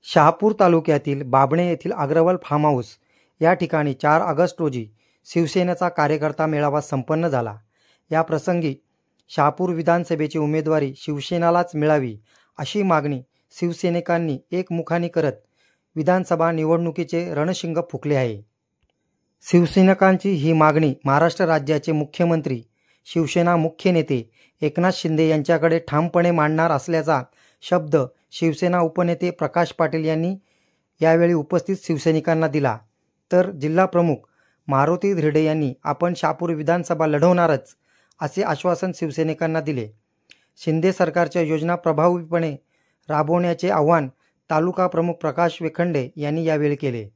शहापूर तालुक्यातील बाबणे येथील Agarwal form house या ठिकाणी 4 ऑगस्ट रोजी शिवसेनेचा कार्यकर्ता मेळावा संपन्न झाला। या प्रसंगी शहापूर विधानसभेची उमेदवारी शिवसेनेलाच मिळावी अशी मागणी शिवसैनिकांनी एकमुखाने करत विधानसभा निवडणुकीचे रणशिंग फुंकले आहे। शिवसैनिकांची ही मागणी महाराष्ट्र राज्याचे मुख्यमंत्री, शिवसेना मुख्य नेते एकनाथ शिंदे यांच्याकडे ठामपणे मांडणार असल्याचा शब्द शिवसेना उपनेते प्रकाश पाटील यांनी यावेळी उपस्थित शिवसैनिकांना दिला। तर जिल्हा प्रमुख मारुती धिरडे यांनी आपण शहापूर विधानसभा लढवणारच असे आश्वासन शिवसैनिकांना दिले। शिंदे सरकारच्या योजना प्रभावीपणे राबवण्याचे आवाहन तालुका प्रमुख प्रकाश वेखंडे यांनी यावेळी केले।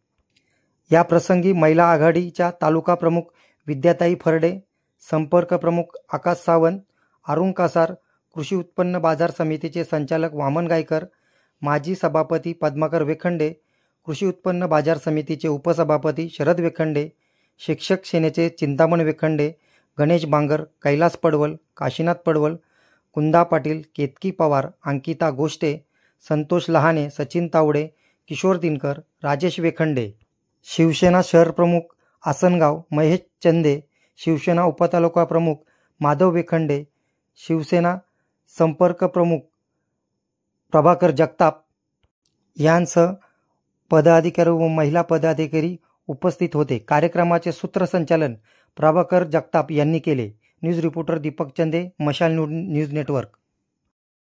या प्रसंगी महिला आघाडीच्या तालुका प्रमुख विद्याताई फरडे, संपर्क प्रमुख आकाश सावंत, अरुण कासार, कृषी उत्पन्न बाजार समितीचे संचालक वामन गायकर, माजी सभापती पद्माकर वेखंडे, कृषी उत्पन्न बाजार समितीचे उपसभापती शरद वेखंडे, शिक्षक सेनेचे चिंतामण वेखंडे, गणेश बांगर, कैलास पडवल, काशीनाथ पडवल, कुंदा पाटील, केतकी पवार, अंकिता गोष्टे, संतोष लहाने, सचिन तावडे, किशोर दिनकर, राजेश वेखंडे, शिवसेना शहर प्रमुख आसनगाव महेश चंदे, शिवसेना उपतालुका प्रमुख माधव वेखंडे, शिवसेना संपर्क प्रमुख प्रभाकर जगताप यांसह पदाधिकारी व महिला पदाधिकारी उपस्थित होते। कार्यक्रमाचे सूत्रसंचालन प्रभाकर जगताप यांनी केले। न्यूज रिपोर्टर दीपक चंदे, मशाल न्यूज नेटवर्क।